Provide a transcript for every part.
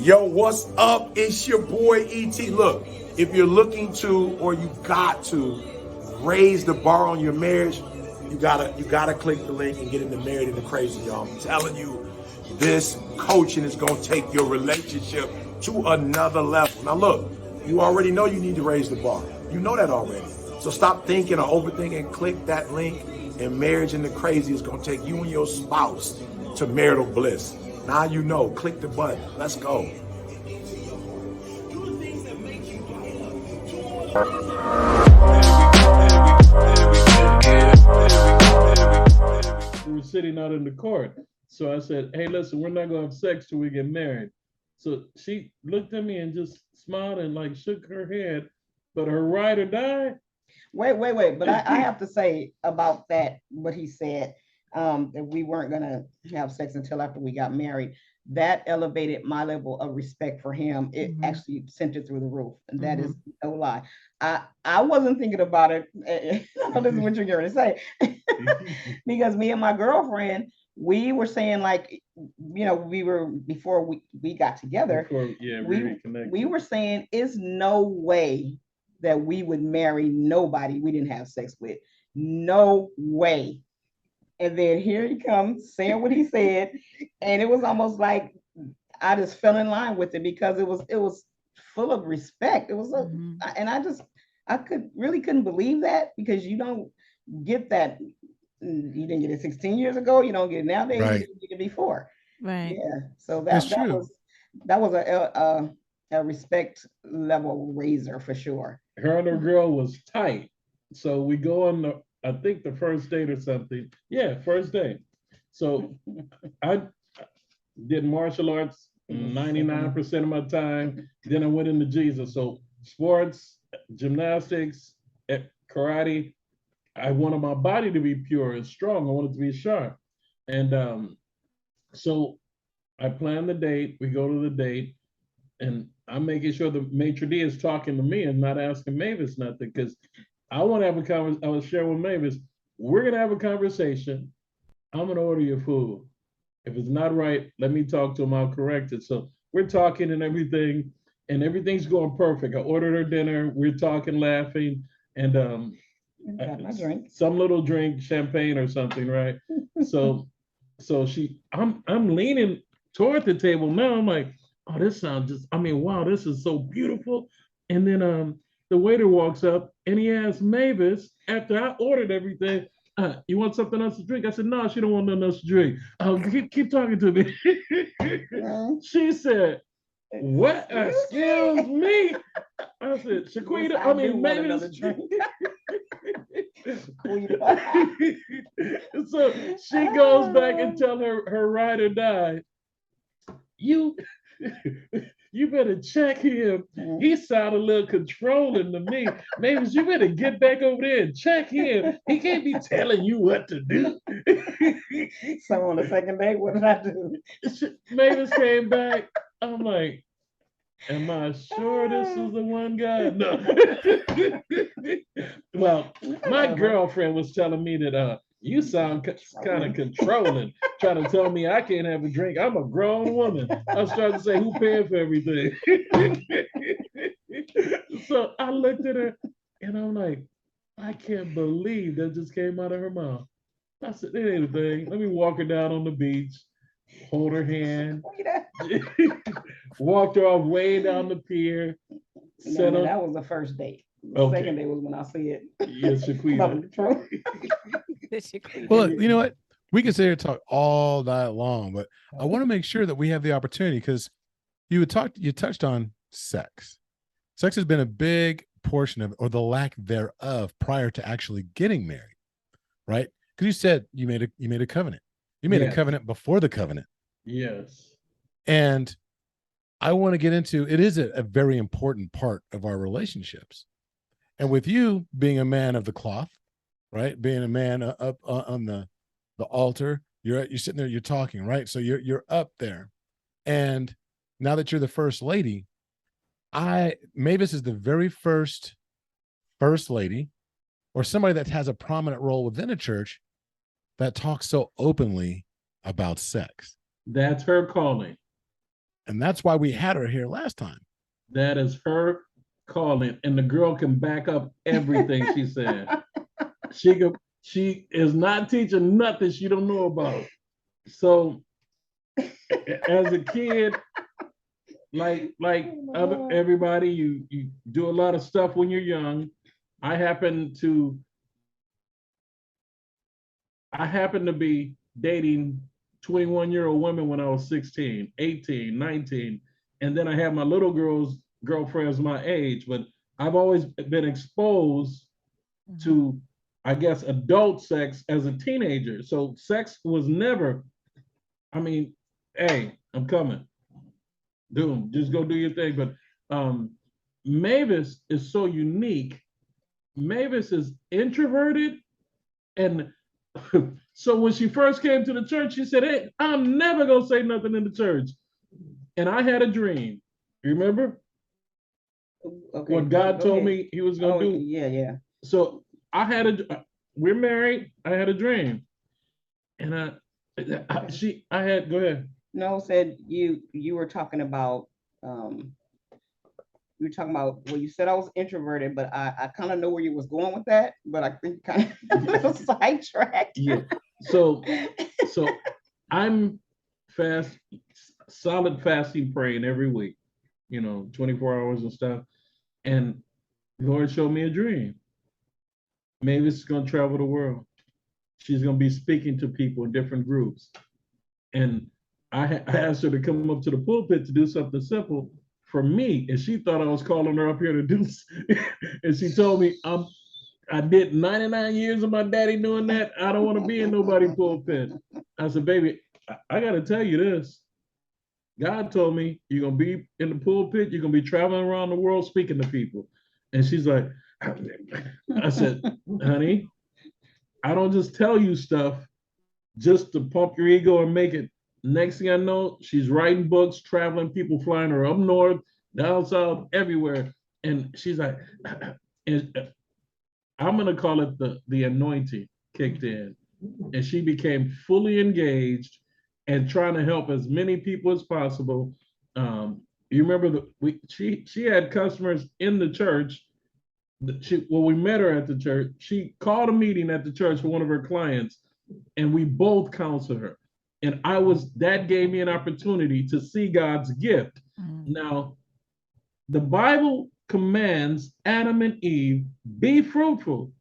Yo, what's up? It's your boy ET. Look, if you're looking to or you got to raise the bar on your marriage, you gotta click the link and get into Married and the Crazy, y'all. I'm telling you, this coaching is gonna take your relationship to another level. Now look, you already know you need to raise the bar. You know that already. So stop thinking or overthinking. Click that link, and Marriage and the Crazy is gonna take you and your spouse to marital bliss. Now you know. Click the button. Let's go. We were sitting out in the court. So I said, hey, listen, we're not going to have sex till we get married. So she looked at me and just smiled and like shook her head. But her ride or die. Wait. But I have to say about that, what he said, that we weren't going to have sex until after we got married. That elevated my level of respect for him. It actually sent it through the roof. And that is no lie. I wasn't thinking about it. I know this is what you're going to say. Because me and my girlfriend, we were saying like, we were, before we got together, we were saying it's no way that we would marry nobody we didn't have sex with. No way. And then here he comes saying what he said. And it was almost like I just fell in line with it because it was full of respect. It was and I couldn't believe that, because you don't get that. You didn't get it 16 years ago. You don't get it nowadays. Right. You didn't get it before. Right. Yeah. So That's that true. was a respect level raiser for sure. Her and her girl was tight. So we go on I think the first date or something. Yeah, first date. So I did martial arts 99% of my time. Then I went into Jesus. So sports, gymnastics, karate. I wanted my body to be pure and strong. I wanted to be sharp. And so I plan the date. We go to the date. And I'm making sure the maitre d' is talking to me and not asking Mavis nothing, because I want to have a conversation. I was sharing with Mavis, we're going to have a conversation. I'm going to order your food. If it's not right, let me talk to him. I'll correct it. So we're talking and everything's going perfect. I ordered her dinner. We're talking, laughing, and Got my drink. some little drink, champagne or something, right? So I'm leaning toward the table now. I'm like, oh, this sounds wow, this is so beautiful. And then the waiter walks up and he asks Mavis, after I ordered everything, you want something else to drink? I said, no, she don't want nothing else to drink. Keep talking to me. She said, what? Excuse me. I said, Shaquita, Mavis. So she goes back and tell her ride or die, you better check him. He sounded a little controlling to me. Mavis, you better get back over there and check him. He can't be telling you what to do. So on the second date, what did I do? Mavis came back. I'm like, am I sure this is the one guy? No. Well, my girlfriend was telling me that you sound kind of controlling, trying to tell me I can't have a drink. I'm a grown woman. I was trying to say, who paying for everything? So I looked at her and I'm like, I can't believe that just came out of her mouth. I said, it ain't a thing. Let me walk her down on the beach, hold her hand, walked her off way down the pier. No, that was the first date. The second day was when I said, yes, Shaquita. Well, you know what? We can sit here and talk all night long, but I want to make sure that we have the opportunity, because you touched on sex. Sex has been a big portion of, or the lack thereof, prior to actually getting married, right? Because you said you made a covenant. You made a covenant before the covenant. Yes. And I want to get into it. Is a very important part of our relationships. And with you being a man of the cloth, right? Being a man up on the altar, you're sitting there, you're talking, right? So you're up there. And now that you're the first lady, Mavis is the very first lady, or somebody that has a prominent role within a church, that talks so openly about sex. That's her calling. And that's why we had her here last time. That is her calling, and the girl can back up everything she said. She is not teaching nothing she don't know about. So as a kid, like everybody, you do a lot of stuff when you're young. I happen to be dating 21-year-old women when I was 16, 18, 19. And then I had my little girlfriends my age, but I've always been exposed to, I guess, adult sex as a teenager. So sex was never, I mean, hey, I'm coming. Just go do your thing. But Mavis is so unique. Mavis is introverted, and so when she first came to the church, she said, "Hey, I'm never gonna say nothing in the church." And I had a dream. You remember? Okay, What God go told ahead. me He was gonna do. Yeah. So we're married. I had a dream, and I had. Go ahead. No, said you were talking about you were talking about, well, you said I was introverted, but I kind of know where you was going with that, but I think kind of a little sidetracked. Yeah. So I'm solid fasting, praying every week, 24 hours and stuff. And the Lord showed me a dream. Mavis is going to travel the world. She's going to be speaking to people in different groups. And I asked her to come up to the pulpit to do something simple for me. And she thought I was calling her up here to do, and she told me, I did 99 years of my daddy doing that. I don't want to be in nobody's pulpit. I said, baby, I got to tell you this. God told me you're going to be in the pulpit. You're going to be traveling around the world speaking to people. And she's like, I said, honey, I don't just tell you stuff just to pump your ego and make it. Next thing I know, she's writing books, traveling, people flying her up north, down south, everywhere. And she's like, and I'm going to call it the anointing kicked in. And she became fully engaged and trying to help as many people as possible. You remember she had customers in the church. When we met her at the church, she called a meeting at the church for one of her clients, and we both counseled her. And that gave me an opportunity to see God's gift. Now, the Bible commands Adam and Eve, be fruitful.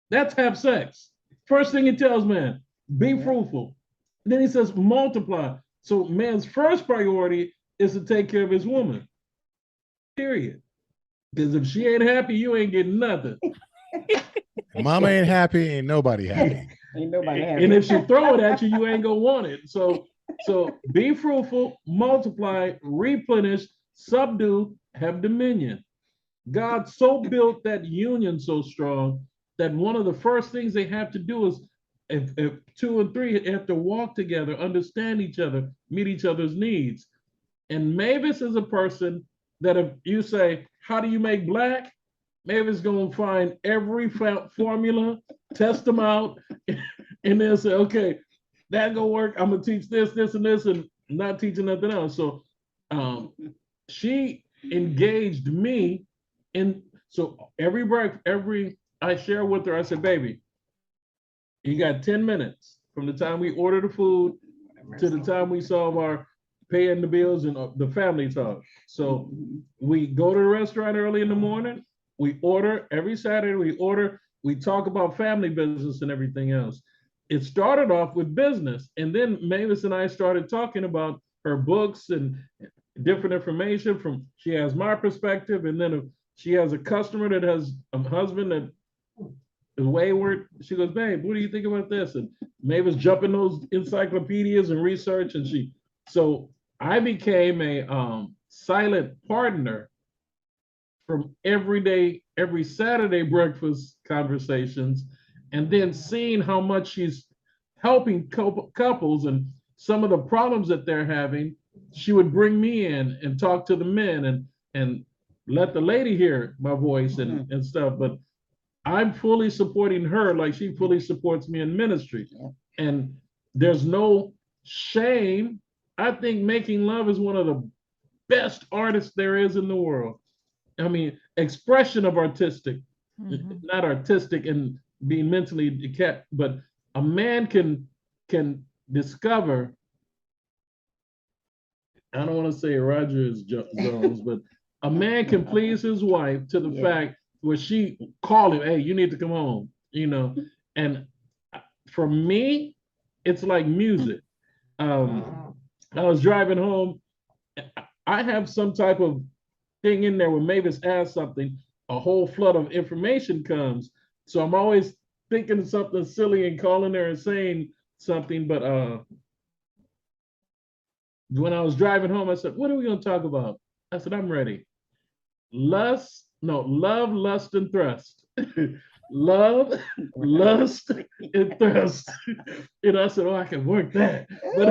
That's have sex. First thing it tells man, be fruitful. Then he says multiply. So man's first priority is to take care of his woman. Period. Because if she ain't happy, you ain't getting nothing. Mama ain't happy, ain't nobody happy. Ain't nobody happy. And if she throw it at you, you ain't gonna want it. So be fruitful, multiply, replenish, subdue, have dominion. God so built that union so strong that one of the first things they have to do is, if two and three have to walk together, understand each other, meet each other's needs. And Mavis is a person that if you say, how do you make black? Mavis gonna find every formula, test them out, and then say, okay, that gonna work. I'm gonna teach this, this, and this, and not teaching nothing else. So she engaged me in, so I share with her, I said, baby, you got 10 minutes from the time we order the food to the time we solve our paying the bills and the family talk. So we go to the restaurant early in the morning. We order every Saturday. We talk about family business and everything else. It started off with business. And then Mavis and I started talking about her books and different information she has my perspective. And then if she has a customer that has a husband that is wayward, she goes, babe, what do you think about this? And Mavis jumping those encyclopedias and research. And so I became a silent partner from every Saturday breakfast conversations, and then seeing how much she's helping couples and some of the problems that they're having, she would bring me in and talk to the men and let the lady hear my voice and stuff. But I'm fully supporting her like she fully supports me in ministry. And there's no shame. I think Making Love is one of the best artists there is in the world. I mean, expression of artistic, not artistic and being mentally kept, but a man can discover. I don't want to say Roger is Jones, but a man can please his wife to the fact where she call him, hey, you need to come home, you know. And for me, it's like music. I was driving home. I have some type of thing in there when Mavis asks something, a whole flood of information comes. So I'm always thinking of something silly and calling her and saying something. But when I was driving home, I said, what are we going to talk about? I said, I'm ready. Love, lust, and thrust. Love, lust, and thrust. And I said, oh, I can work that. But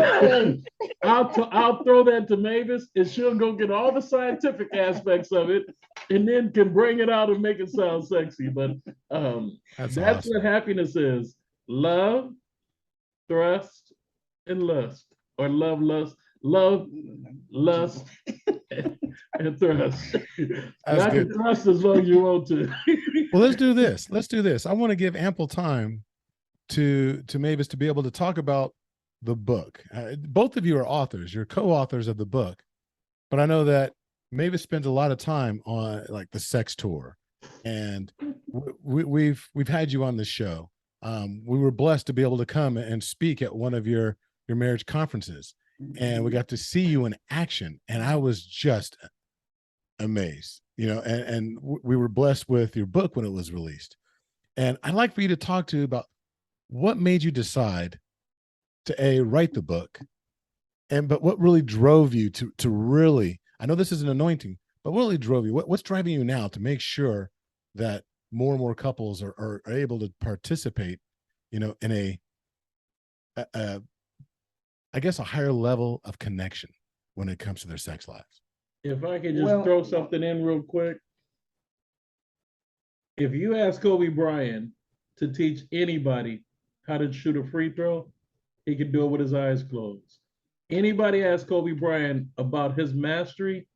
I'll throw that to Mavis, and she'll go get all the scientific aspects of it, and then can bring it out and make it sound sexy. But that's awesome. What happiness is: love, thrust, and lust, or love, lust, and thrust. I can thrust as long as you want to. Well, let's do this. Let's do this. I want to give ample time to Mavis to be able to talk about the book. Both of you are authors. You're co-authors of the book, but I know that Mavis spent a lot of time on like the sex tour, and we've had you on the show. We were blessed to be able to come and speak at one of your marriage conferences, and we got to see you in action, and I was just amazed, you know, and we were blessed with your book when it was released. And I'd like for you to talk to about what made you decide to write the book, but what really drove you to really, I know this is an anointing, but what really drove you? What's driving you now to make sure that more and more couples are able to participate, you know, in I guess a higher level of connection when it comes to their sex lives? If I could just throw something in real quick. If you ask Kobe Bryant to teach anybody how to shoot a free throw, he could do it with his eyes closed. Anybody ask Kobe Bryant about his mastery,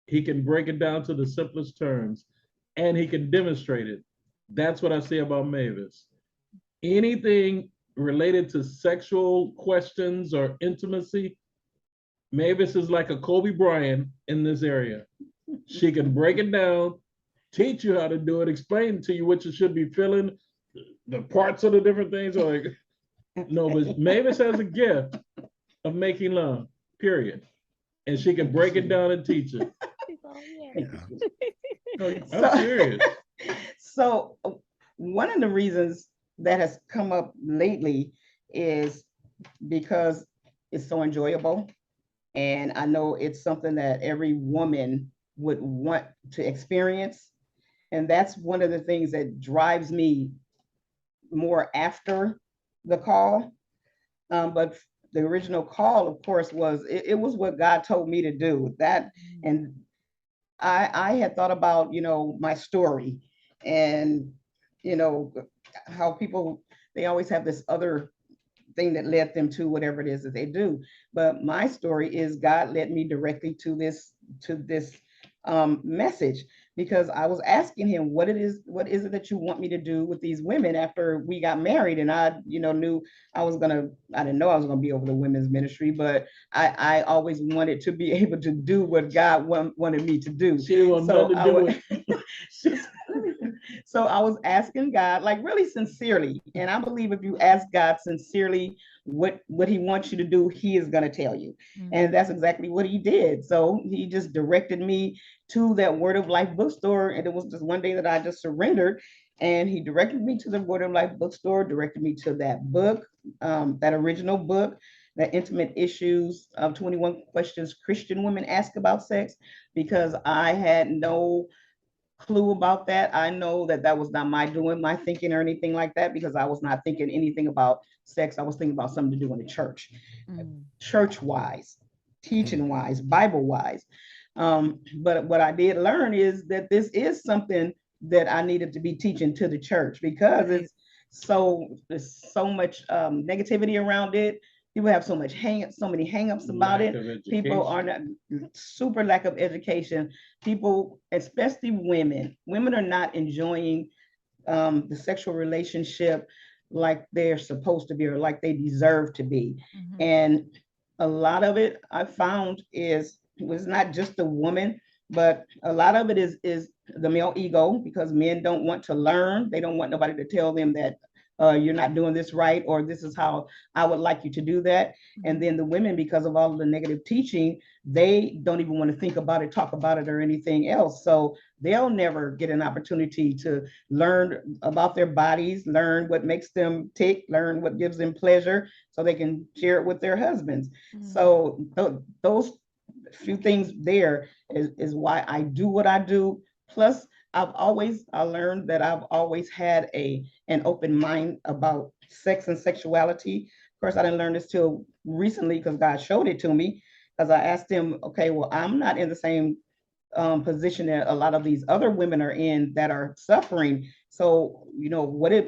he can break it down to the simplest terms, and he can demonstrate it. That's what I say about Mavis. Anything related to sexual questions or intimacy, Mavis is like a Kobe Bryant in this area. She can break it down, teach you how to do it, explain to you what you should be feeling, the parts of the different things. Like, no, but Mavis has a gift of making love, period. And she can break it down and teach it. No, I'm serious. So one of the reasons that has come up lately is because it's so enjoyable. And I know it's something that every woman would want to experience. And that's one of the things that drives me more after the call. But the original call, of course, was it was what God told me to do. That, and I had thought about, you know, my story, and, you know, how people, they always have this other thing that led them to whatever it is that they do. But my story is God led me directly to this message, because I was asking him, what is it that you want me to do with these women after we got married? And I, you know, knew I didn't know I was gonna be over the women's ministry, but I always wanted to be able to do what God wanted me to do. So I was asking God, like, really sincerely. And I believe if you ask God sincerely what he wants you to do, he is going to tell you. Mm-hmm. And that's exactly what he did. So he just directed me to that Word of Life bookstore. And it was just one day that I just surrendered. And he directed me to the Word of Life bookstore, directed me to that book, that original book, The Intimate Issues of 21 Questions Christian Women Ask About Sex, because I had no clue about that. I know that was not my doing, my thinking or anything like that, because I was not thinking anything about sex. I was thinking about something to do in the church, church-wise, teaching-wise, Bible-wise. But what I did learn is that this is something that I needed to be teaching to the church, because there's so much negativity around it. People have so many hangups about Lack it. of People are education. not super lack of education. People, especially women are not enjoying the sexual relationship like they're supposed to be or like they deserve to be. Mhm. And a lot of it I found is was not just the woman, but a lot of it is the male ego, because men don't want to learn. They don't want nobody to tell them that you're not doing this right, or this is how I would like you to do that. And then the women, because of all of the negative teaching, they don't even want to think about it, talk about it, or anything else. So they'll never get an opportunity to learn about their bodies, learn what makes them tick, learn what gives them pleasure, so they can share it with their husbands. So those few things there is why I do what I do. Plus, I learned that I've always had an open mind about sex and sexuality. Of course, I didn't learn this till recently because God showed it to me. Because I asked him, okay, well, I'm not in the same position that a lot of these other women are in that are suffering. So,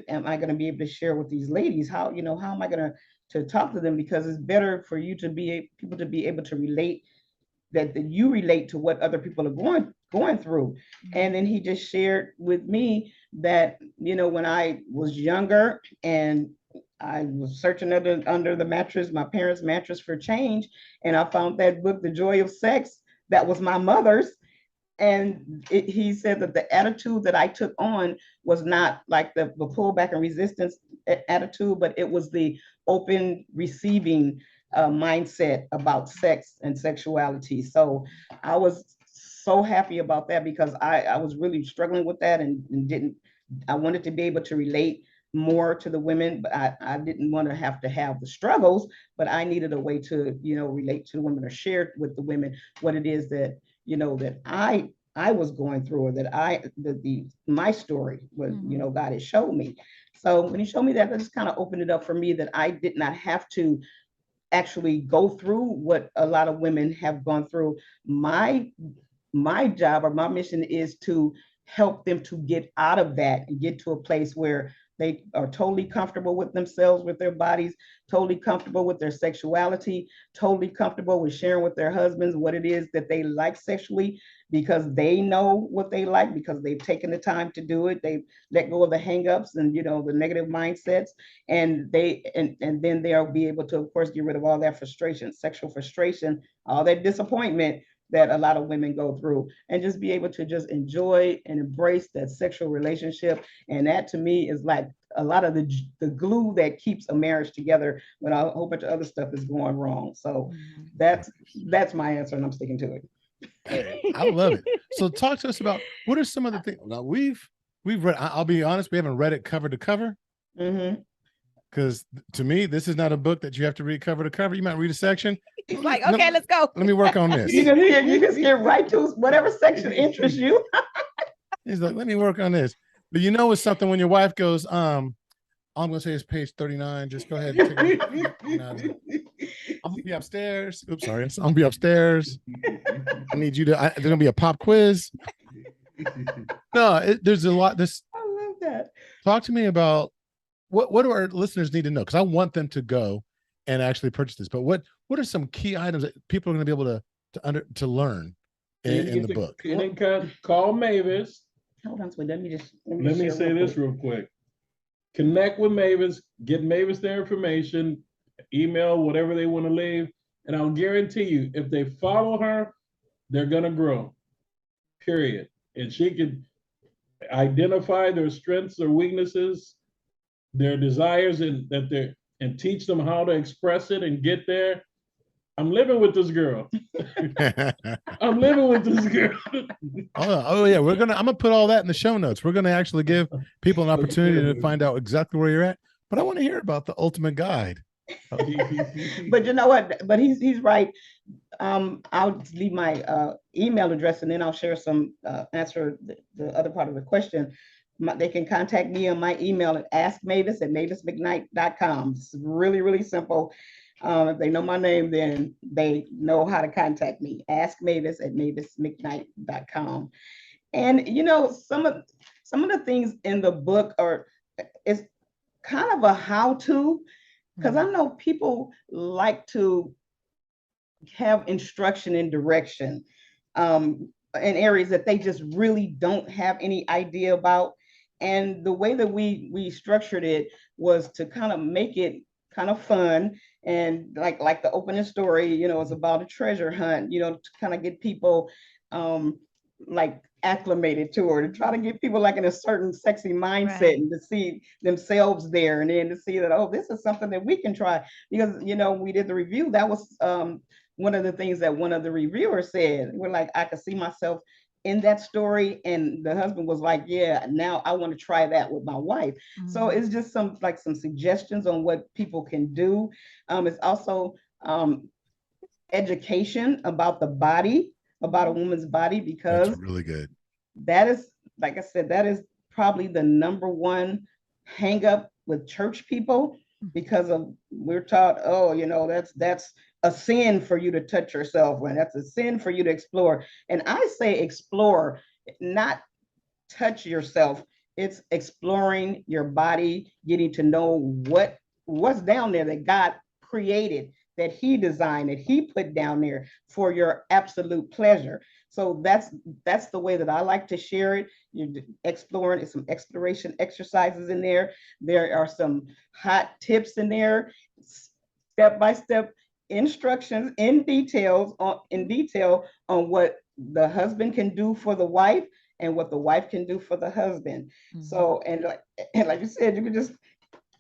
am I going to be able to share with these ladies? How am I going to talk to them? Because it's better for you to people to be able to relate, that you relate to what other people are going through. And then he just shared with me that, when I was younger and I was searching under the mattress, my parents' mattress, for change, and I found that book, The Joy of Sex, that was my mother's. And he said that the attitude that I took on was not like the pullback and resistance attitude, but it was the open receiving mindset about sex and sexuality. So I was so happy about that, because I was really struggling with that, and didn't I wanted to be able to relate more to the women, but I didn't want to have the struggles, but I needed a way to, relate to the women, or share with the women what it is that, that I was going through, or that my story was, God has showed me. So when he showed me that just kind of opened it up for me, that I did not have to actually go through what a lot of women have gone through. My job, or my mission, is to help them to get out of that and get to a place where they are totally comfortable with themselves, with their bodies, totally comfortable with their sexuality, totally comfortable with sharing with their husbands what it is that they like sexually, because they know what they like, because they've taken the time to do it. They've let go of the hangups and, the negative mindsets, and then they'll be able to, of course, get rid of all that frustration, sexual frustration, all that disappointment that a lot of women go through, and just be able to just enjoy and embrace that sexual relationship. And that, to me, is like a lot of the glue that keeps a marriage together when a whole bunch of other stuff is going wrong. So that's my answer, and I'm sticking to it. Hey, I love it. So talk to us about, what are some of the things. Now we've read, I'll be honest, we haven't read it cover to cover. Because to me, this is not a book that you have to read cover to cover. You might read a section. He's like, okay, let's go. Let me work on this. You can get right to whatever section interests you. He's like, let me work on this. But it's something when your wife goes, all I'm gonna say is page 39. Just go ahead and take it. I'm gonna be upstairs. Oops, sorry. I'm gonna be upstairs. I need you to. There's gonna be a pop quiz. No, there's a lot. I love that. Talk to me about what do our listeners need to know? Because I want them to go and actually purchase this. But what are some key items that people are going to be able to learn in the book? Call Mavis. Hold on, let me say this real quick. Connect with Mavis, get Mavis their information, email, whatever they want to leave, and I'll guarantee you, if they follow her, they're gonna grow. Period. And she can identify their strengths or weaknesses, their desires, and teach them how to express it and get there. I'm living with this girl. I'm living with this girl. Oh yeah, I'm gonna put all that in the show notes. We're gonna actually give people an opportunity to find out exactly where you're at. But I want to hear about the ultimate guide. But you know what? But he's right. I'll leave my email address, and then I'll share some answer the other part of the question. They can contact me on my email at askmavis@mavismcknight.com. It's really, really simple. If they know my name, then they know how to contact me. Ask Mavis at mavismcknight.com. And some of the things in the book it's kind of a how-to. Because I know people like to have instruction and direction in areas that they just really don't have any idea about. And the way that we structured it was to kind of make it kind of fun, and like the opening story, it's about a treasure hunt, to kind of get people like acclimated to her, to try to get people like in a certain sexy mindset, Right. and to see themselves there, and then to see that, oh, this is something that we can try. Because we did the review, that was one of the things that one of the reviewers said. We're like, I could see myself in that story, and the husband was like, yeah, now I want to try that with my wife. So it's just some suggestions on what people can do. It's also education about the body, about a woman's body, That's because really good. that is, like I said, that is probably the number one hang up with church people, because of, we're taught, oh, that's a sin for you to touch yourself, and that's a sin for you to explore. And I say explore, not touch yourself. It's exploring your body, getting to know what's down there that God created, that he designed, that he put down there for your absolute pleasure. So that's the way that I like to share it. You're exploring, some exploration exercises in there. There are some hot tips in there, step by step instructions in detail on what the husband can do for the wife, and what the wife can do for the husband. So, and like you said, you can just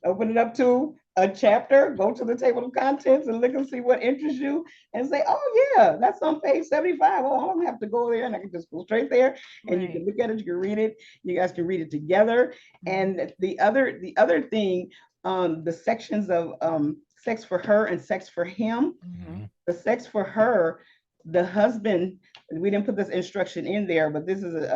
open it up to a chapter, go to the table of contents and look and see what interests you, and say, oh yeah, that's on page 75. Oh, I don't have to go there, and I can just go straight there, and you can look at it, you can read it, you guys can read it together. And the other thing, the sections of sex for her and sex for him. The sex for her, the husband, we didn't put this instruction in there, but this is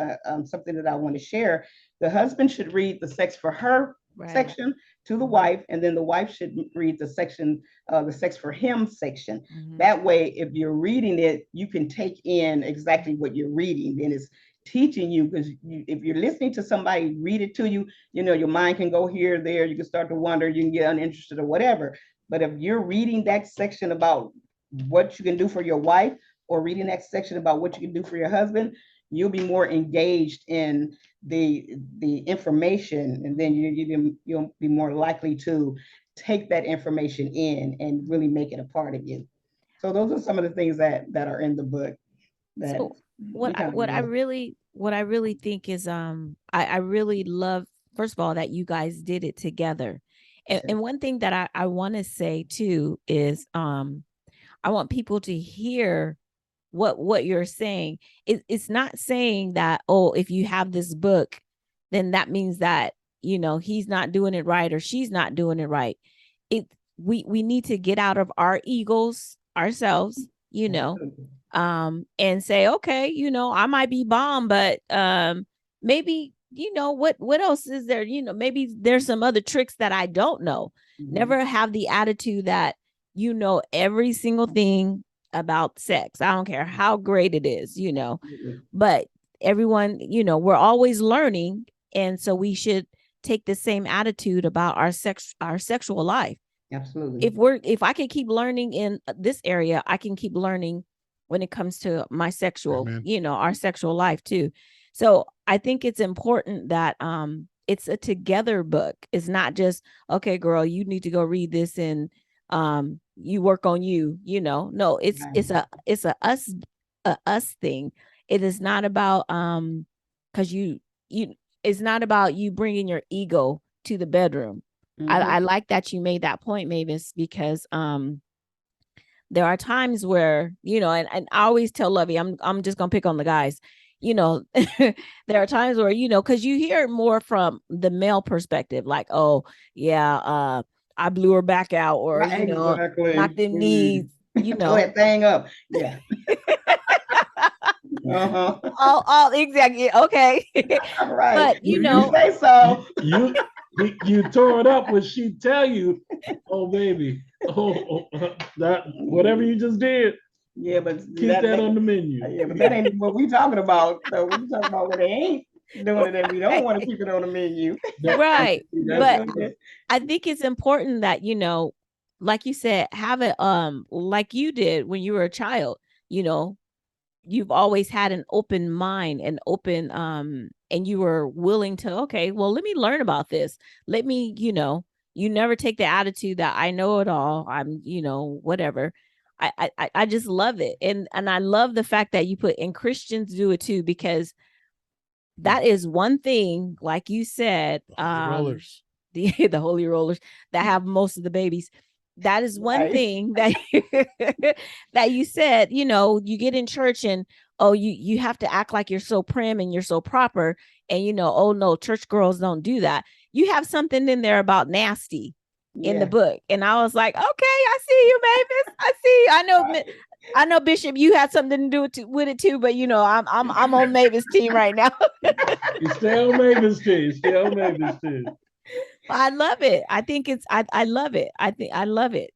something that I want to share. The husband should read the sex for her section to the wife, and then the wife should read the section, the sex for him section. That way, if you're reading it, you can take in exactly what you're reading, and it's teaching you. Because if you're listening to somebody read it to you, your mind can go here, there, you can start to wonder, you can get uninterested or whatever. But if you're reading that section about what you can do for your wife, or reading that section about what you can do for your husband, you'll be more engaged in the information, and then you'll be more likely to take that information in and really make it a part of you. So those are some of the things that are in the book. So what I really think is I really love, first of all, that you guys did it together. And one thing that I want to say too is I want people to hear what you're saying. It's not saying that, oh, if you have this book, then that means that, he's not doing it right or she's not doing it right. We need to get out of our egos ourselves, and say, okay, I might be bomb, but maybe, what else is there? Maybe there's some other tricks that I don't know. Never have the attitude that every single thing about sex. I don't care how great it is, but everyone, we're always learning. And so we should take the same attitude about our sexual life. Absolutely. If I can keep learning in this area, I can keep learning when it comes to my sexual, our sexual life too. So I think it's important that it's a together book. It's not just, okay, girl, you need to go read this and you work on no, it's a us thing. It is not about because it's not about you bringing your ego to the bedroom. I like that you made that point, Mavis, because there are times where, and I always tell Lovey, I'm just gonna pick on the guys, there are times where, because you hear more from the male perspective, like, oh yeah, I blew her back out, or exactly. knocked them knees, Throw that thing up. Yeah. all exactly. Okay. Right. But you say so. You tore it up when she tell you, oh baby, that whatever you just did. Yeah, but keep that on the menu. Yeah, but that ain't what we talking about. So we talking about what they ain't doing it, and we don't want to keep it on the menu. Right. But I think it's important that, like you said, have it like you did when you were a child. You know, you've always had an open mind and open and you were willing to, okay, well, let me learn about this. Let me, you know, you never take the attitude that I know it all. I'm, you know, whatever. I just love it. And I love the fact that you put, and Christians do it too, because that is one thing, like you said, Rollers. the holy rollers that have most of the babies. That is one Right. thing that that you said, you know, you get in church and oh, you have to act like you're so prim and you're so proper. And you know, oh no, church girls don't do that. You have something in there about nasty in the Yeah. book. And I was like, okay, I see you, Mavis. I see you. I know, Bishop, you had something to do with it too, but you know, I'm on Mavis' team right now. You stay on Mavis' team. Stay on Mavis' team. I love it. I think it's I love it. I think I love it.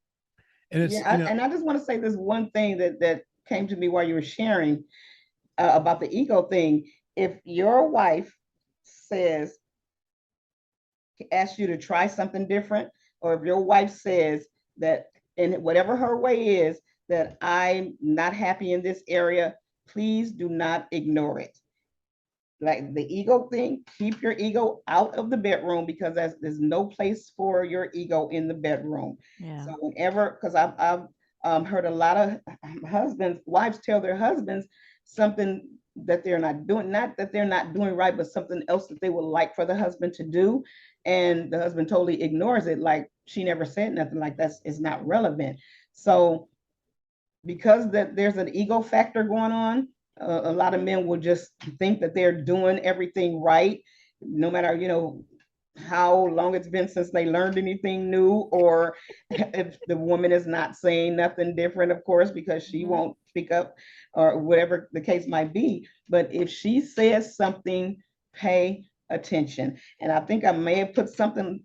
And it's, Yeah, you know, and I just want to say this one thing that came to me while you were sharing about the ego thing. If your wife says, asks you to try something different, or if your wife says that in whatever her way is, that I'm not happy in this area, please do not ignore it. Like the ego thing, keep your ego out of the bedroom, because there's no place for your ego in the bedroom. Yeah. So whenever, because I've heard a lot of wives tell their husbands something that they're not doing, not that they're not doing right, but something else that they would like for the husband to do. And the husband totally ignores it, like she never said nothing, like that's is not relevant. So because that there's an ego factor going on, a lot of men will just think that they're doing everything right, no matter, you know, how long it's been since they learned anything new, or if the woman is not saying nothing different, of course, because she won't speak up or whatever the case might be. But if she says something, pay attention. And I think I may have put something,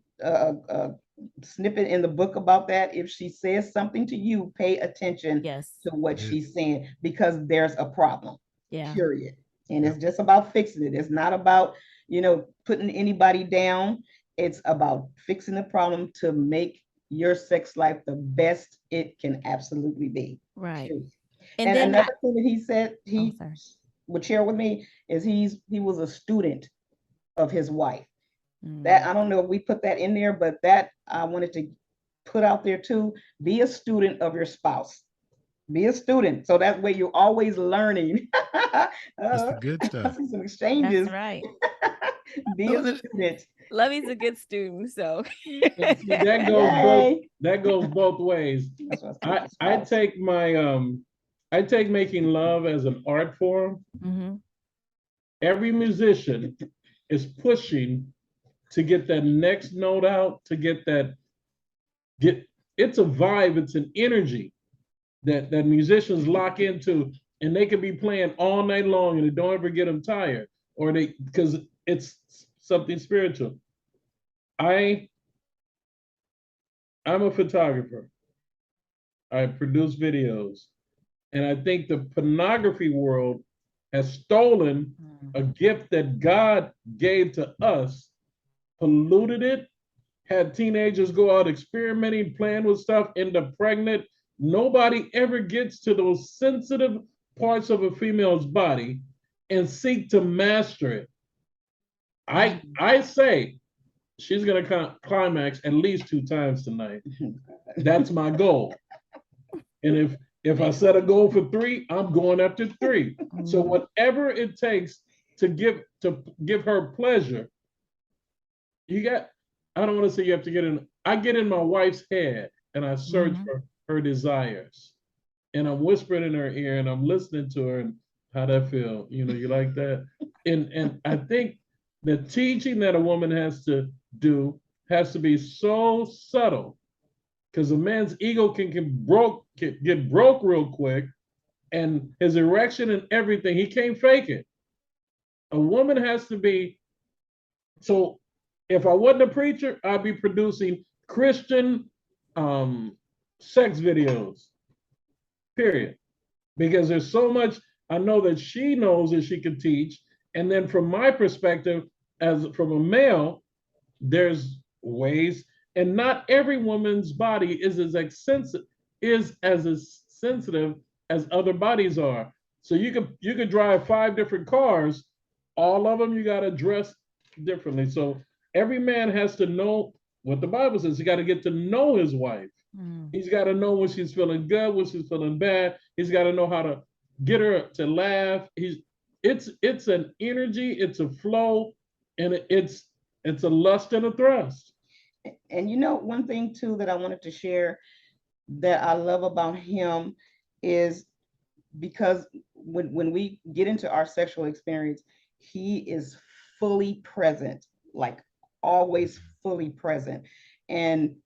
snippet in the book about that. If she says something to you, pay attention Yes. to what Yeah. she's saying, because there's a problem. Yeah. Period. And Yep. it's just about fixing it. It's not about, you know, putting anybody down. It's about fixing the problem to make your sex life the best it can absolutely be. Right. Period. And And then another thing that he said oh, he sorry. would share with me is he was a student of his wife. That I don't know if we put that in there, but that I wanted to put out there too. Be a student of your spouse. Be a student, so that way you're always learning. That's the good I stuff. see some exchanges. That's right. Be a student. Lovey's a good student, so See, that goes Yay. both ways. That's what I was I take my I take making love as an art form. Mhm. Every musician is pushing to get that next note out, to get it's a vibe, it's an energy that musicians lock into, and they could be playing all night long and it don't ever get them tired, or they, because it's something spiritual. I'm a photographer. I produce videos. And I think the pornography world has stolen a gift that God gave to us, polluted it, had teenagers go out experimenting, playing with stuff, end up pregnant. Nobody ever gets to those sensitive parts of a female's body and seek to master it. I say she's gonna climax at least 2 times tonight. That's my goal. And if I set a goal for 3, I'm going after 3. So whatever it takes to give her pleasure, you got, I don't want to say you have to get in, I get in my wife's head and I search for her desires. And I'm whispering in her ear and I'm listening to her, and how that feel, you know, you like that? And I think the teaching that a woman has to do has to be so subtle, because a man's ego can get broke real quick, and his erection and everything, he can't fake it. A woman has to be, so if I wasn't a preacher, I'd be producing Christian sex videos, period. Because there's so much I know that she knows that she can teach. And then from my perspective, as from a male, there's ways. And not every woman's body is as sensitive as other bodies are. So you could drive 5 different cars, all of them you got to dress differently. So every man has to know what the Bible says. He got to get to know his wife. He's got to know when she's feeling good, when she's feeling bad. He's got to know how to get her to laugh. It's an energy, it's a flow, and it's a lust and a thrust. And one thing too that I wanted to share that I love about him is because when we get into our sexual experience, he is fully present, like always fully present. And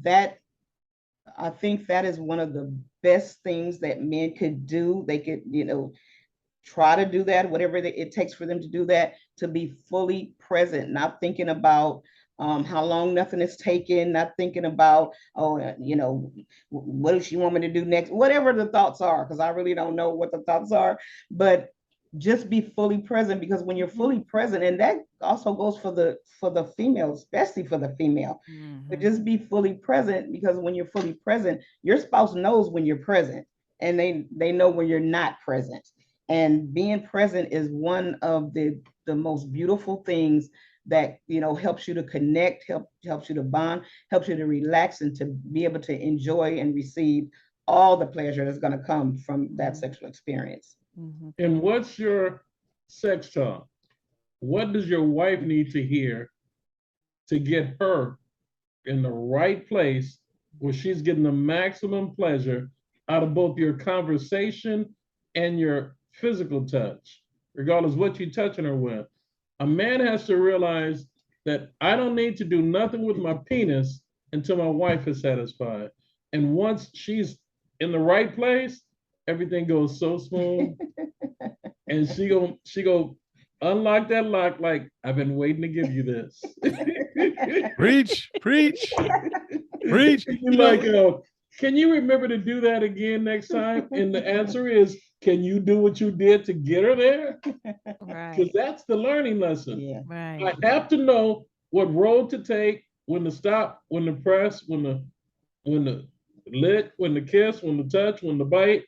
that, I think that is one of the best things that men could do. They could, try to do that, whatever it takes for them to do that, to be fully present, not thinking about how long nothing is taken, not thinking about, what does she want me to do next, whatever the thoughts are, because I really don't know what the thoughts are, but just be fully present, because when you're fully present, and that also goes for the female, especially for the female, but just be fully present, because when you're fully present, your spouse knows when you're present, and they know when you're not present. And being present is one of the most beautiful things that helps you to connect, helps you to bond, helps you to relax, and to be able to enjoy and receive all the pleasure that's going to come from that sexual experience. And what's your sex talk? What does your wife need to hear to get her in the right place where she's getting the maximum pleasure out of both your conversation and your physical touch, regardless what you're touching her with? A man has to realize that I don't need to do nothing with my penis until my wife is satisfied. And once she's in the right place, everything goes so smooth. And she go unlock that lock like, I've been waiting to give you this. Preach. You're like, can you remember to do that again next time? And the answer is, can you do what you did to get her there? Right. Because that's the learning lesson. Yeah. Right. I have to know what road to take, when to stop, when to press, when the lick, when to kiss, when to touch, when to bite.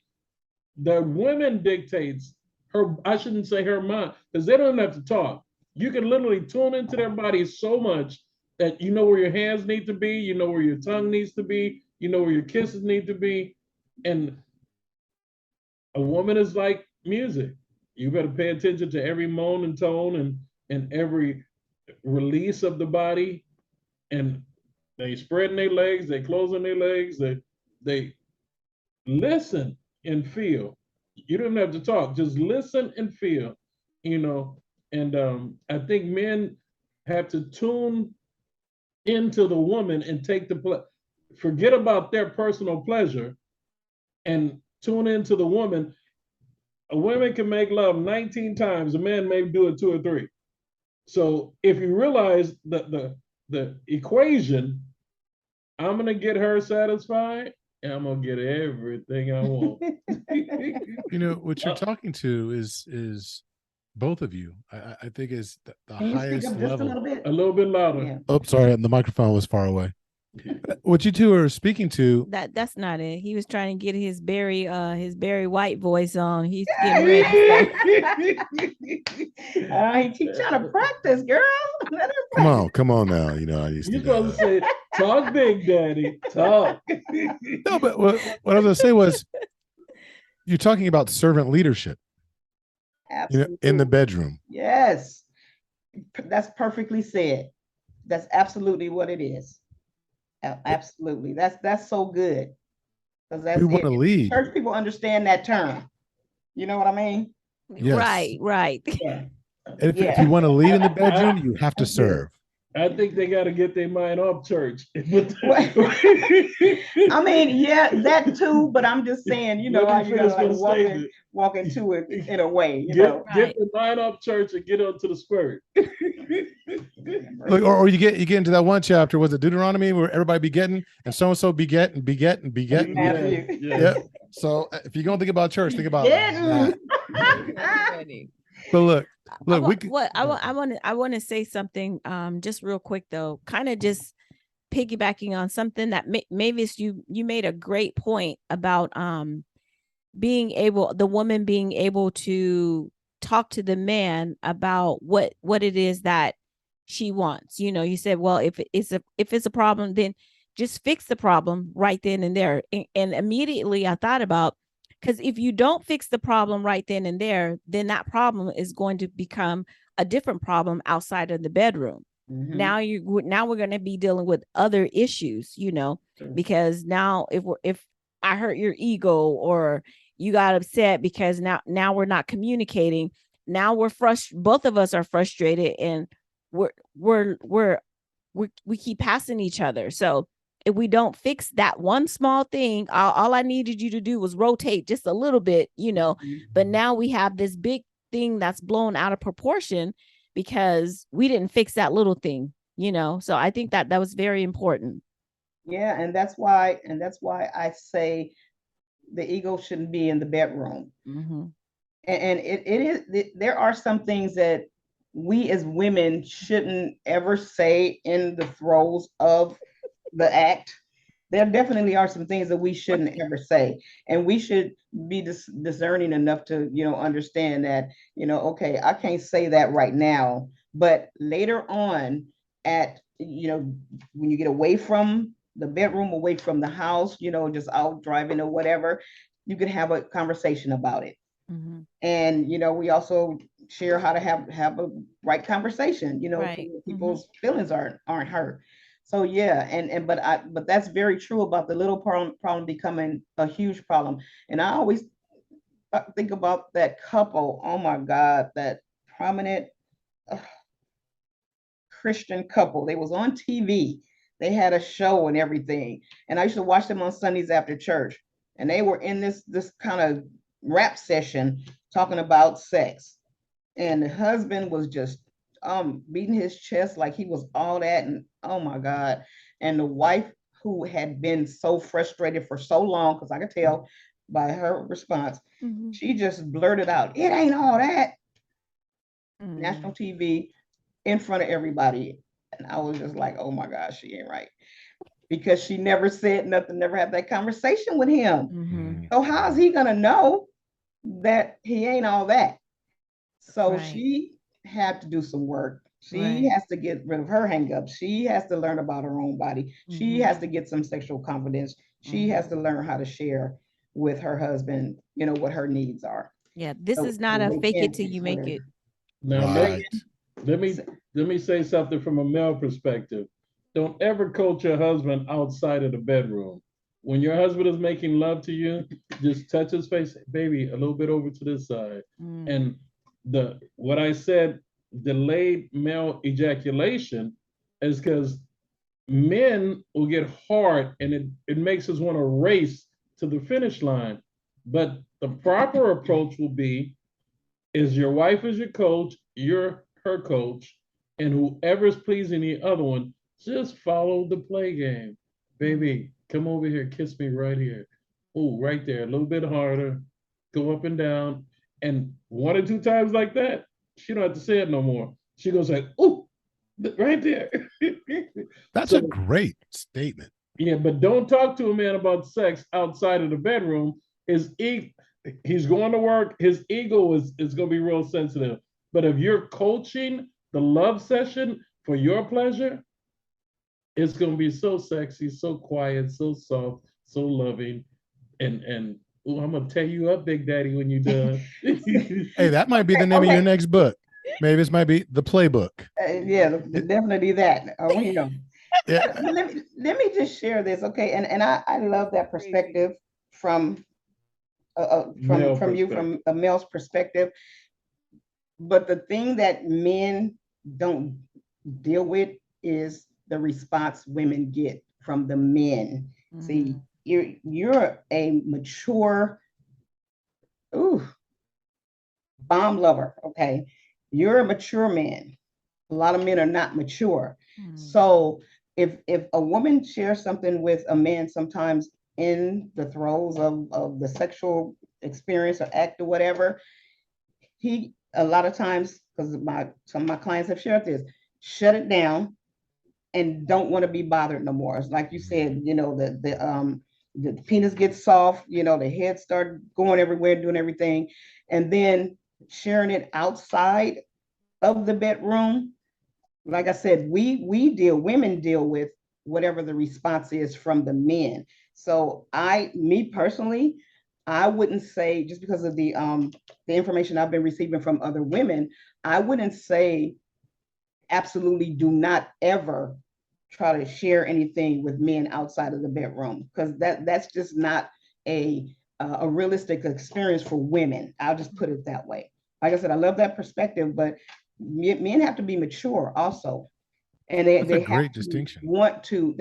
The women dictates her, I shouldn't say her mind, because they don't have to talk. You can literally tune into their body so much that you know where your hands need to be, you know where your tongue needs to be, you know where your kisses need to be. And a woman is like music. You better pay attention to every moan and tone and every release of the body. And they spreading their legs, they closing their legs, they listen and feel. You don't have to talk, just listen and feel, And I think men have to tune into the woman and take forget about their personal pleasure and tune into the woman. A woman can make love 19 times, a man may do it 2 or 3. So if you realize that the equation, I'm gonna get her satisfied, and I'm gonna get everything I want. What you're talking to is both of you. I think is the highest level. A little bit louder. Yeah. Oh, sorry, the microphone was far away. What you two are speaking to. That's not it. He was trying to get his Barry White voice on. He's getting ready. He's trying to practice, girl. Let her practice. Come on now. I used You're to supposed to say, talk big, daddy, talk. No, but what I was going to say was, you're talking about servant leadership. Absolutely. In the bedroom. Yes, that's perfectly said. That's absolutely what it is. Absolutely. That's so good. Because that's We want to lead. Church people understand that term. You know what I mean? Yes. Right. Yeah. And if you want to lead in the bedroom, you have to serve. I think they got to get their mind off church. I mean, yeah, that too. But I'm just saying, how you gotta walk into it in a way. Get the mind off church and get onto the spirit. Look, or you get into that one chapter, was it Deuteronomy, where everybody begetting and so and so beget. Yeah. So if you're gonna think about church, think about that. But look, I want to say something just real quick though, kind of just piggybacking on something that Mavis, you made a great point about the woman being able to talk to the man about what it is that she wants. You know, you said, well, if it's a problem, then just fix the problem right then and there. And immediately I thought about, because if you don't fix the problem right then and there, then that problem is going to become a different problem outside of the bedroom. Mhm. Now we're going to be dealing with other issues, you know, because now if I hurt your ego, or you got upset because now we're not communicating. Now we're frustrated. Both of us are frustrated, and we keep passing each other. So if we don't fix that one small thing, all I needed you to do was rotate just a little bit, you know, but now we have this big thing that's blown out of proportion because we didn't fix that little thing, you know. So I think that was very important. Yeah, and that's why I say the ego shouldn't be in the bedroom. Mm-hmm. And there are some things that we as women shouldn't ever say in the throes of the act. There definitely are some things that we shouldn't ever say, and we should be discerning enough to, you know, understand that, you know, okay, I can't say that right now, but later on, at, you know, when you get away from the bedroom, away from the house, you know, just out driving or whatever, you can have a conversation about it. Mm-hmm. And, you know, we also share how to have a right conversation, you know, Right. so people's feelings aren't hurt. So yeah, but that's very true about the little problem becoming a huge problem. And I always think about that couple. Oh my God, that prominent uh, Christian couple. They was on TV. They had a show and everything. And I used to watch them on Sundays after church. And they were in this kind of rap session talking about sex. And the husband was just beating his chest like he was all that. And oh my God. And the wife, who had been so frustrated for so long, because I could tell by her response, Mm-hmm. she just blurted out, "It ain't all that." Mm-hmm. National TV, in front of everybody. And I was just like, oh my gosh, she ain't right. Because she never said nothing, never had that conversation with him. Mm-hmm. So how's he gonna know that he ain't all that? So Right. she had to do some work. She Right. has to get rid of her hangups. She has to learn about her own body. She has to get some sexual confidence. She has to learn how to share with her husband, you know, what her needs are. Yeah, this So is not a they fake it can't till be you make flirted. it. Now Right. let me say something from a male perspective. Don't ever coach your husband outside of the bedroom. When your husband is making love to you, just touch his face, baby, a little bit over to this side. Mm. And what I said, delayed male ejaculation, is because men will get hard and it makes us want to race to the finish line. But the proper approach will be, is your wife is your coach, you're her coach, and whoever's pleasing the other one, just follow the play game. Baby, come over here, kiss me right here. Oh, right there, a little bit harder. Go up and down. And one or two times like that, she don't have to say it no more. She goes like, oh, right there. That's So a great statement. yeah, but don't talk to a man about sex outside of the bedroom. He's going to work. His ego is going to be real sensitive. But if you're coaching the love session for your pleasure, it's going to be so sexy, so quiet, so soft, so loving, and ooh, I'm gonna tear you up, Big Daddy, when you're done. Hey, that might be the name of your next book. Maybe this might be the playbook. Yeah, definitely that. You know, Yeah. let me just share this, okay? And I love that perspective from Male from you, from a male's perspective. But the thing that men don't deal with is the response women get from the men. See, you're a mature, ooh, bomb lover, okay? You're a mature man. A lot of men are not mature. So if a woman shares something with a man, sometimes in the throes of the sexual experience or act or whatever, he, a lot of times, because some of my clients have shared this, shut it down and don't want to be bothered no more. It's like you said, you know, the penis gets soft, you know, the head start going everywhere, doing everything, and then sharing it outside of the bedroom. Like I said, women deal with whatever the response is from the men. So me personally, I wouldn't say, just because of the information I've been receiving from other women, I wouldn't say absolutely do not ever try to share anything with men outside of the bedroom, because that's just not a realistic experience for women. I'll just put it that way. Like I said, I love that perspective, but men have to be mature also, and That's they a great have to distinction. want to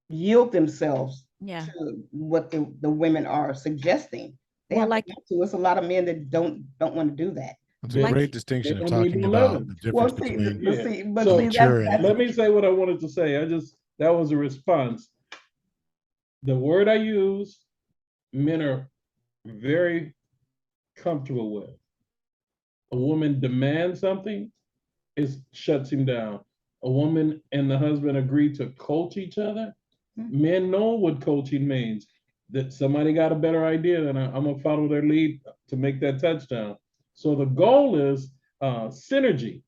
yield themselves Yeah. to what the women are suggesting. They Well, have like, to want to. It's a lot of men that don't want to do that. That's a They- great they distinction of don't need talking to about 11. the difference Well, see, between but So- see, mature that's Let me say what I wanted to say. That was a response. The word I use, men are very comfortable with. A woman demands something, it shuts him down. A woman and the husband agree to coach each other. Men know what coaching means. That somebody got a better idea, and I'm gonna follow their lead to make that touchdown. So the goal is synergy.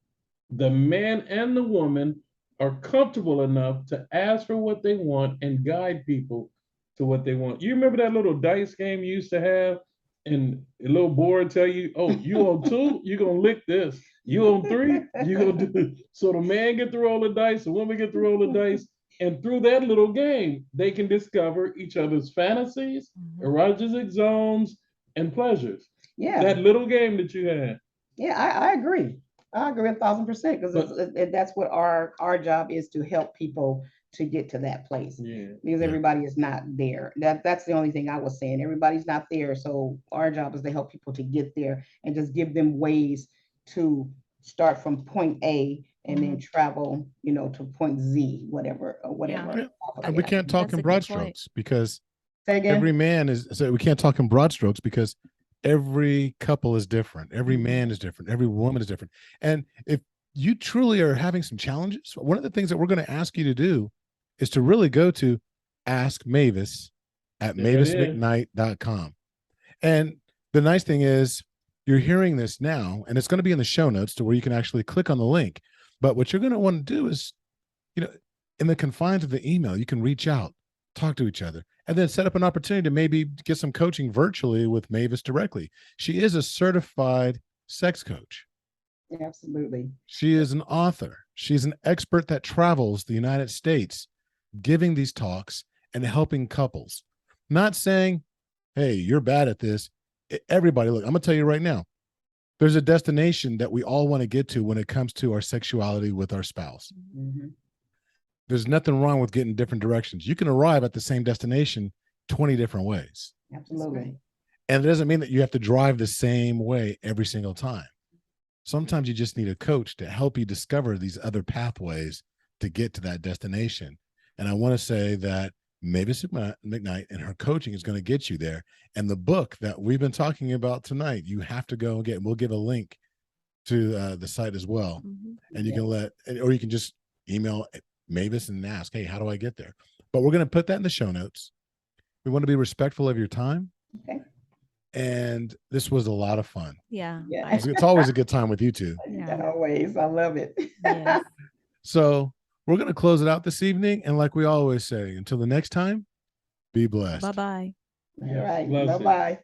The man and the woman are comfortable enough to ask for what they want and guide people to what they want. You remember that little dice game you used to have, and a little board tell you, "Oh, you on 2, you're gonna lick this. You on 3, you gonna do." So the man get to roll the dice, the woman get to roll the dice, and through that little game, they can discover each other's fantasies, erotic zones, and pleasures. Yeah, That little game that you had. yeah, I agree. I agree 1,000%, because that's what our job is, to help people to get to that place. Yeah. Because Yeah. everybody is not there. That's the only thing I was saying. Everybody's not there. So our job is to help people to get there and just give them ways to start from point A and then travel, you know, to point Z, whatever. Yeah. And we can't talk That's in a good broad point. strokes because Say again? every man is, so we can't talk in broad strokes because every couple is different. Every man is different. Every woman is different. And if you truly are having some challenges, one of the things that we're going to ask you to do is to really go to Ask Mavis at There it is. mavismcknight.com. And the nice thing is you're hearing this now, and it's going to be in the show notes to where you can actually click on the link. But what you're going to want to do is, you know, in the confines of the email, you can reach out, talk to each other, and then set up an opportunity to maybe get some coaching virtually with Mavis directly. She is a certified sex coach. Absolutely. She is an author. She's an expert that travels the United States giving these talks and helping couples. Not saying, hey, you're bad at this. Everybody, look, I'm going to tell you right now, there's a destination that we all want to get to when it comes to our sexuality with our spouse. Mhm. There's nothing wrong with getting different directions. You can arrive at the same destination 20 different ways. Absolutely. And it doesn't mean that you have to drive the same way every single time. Sometimes you just need a coach to help you discover these other pathways to get to that destination. And I want to say that Mavis McKnight and her coaching is going to get you there. And the book that we've been talking about tonight, you have to go and get. We'll give a link to the site as well. And you can or you can just email Mavis and ask, hey, how do I get there? But we're going to put that in the show notes. We want to be respectful of your time. Okay. And this was a lot of fun. Yeah. Yeah. It's always a good time with you two. Yeah. Always. I love it. Yes. So we're going to close it out this evening. And like we always say, until the next time, be blessed. Bye-bye. All right. Blessings. Bye-bye.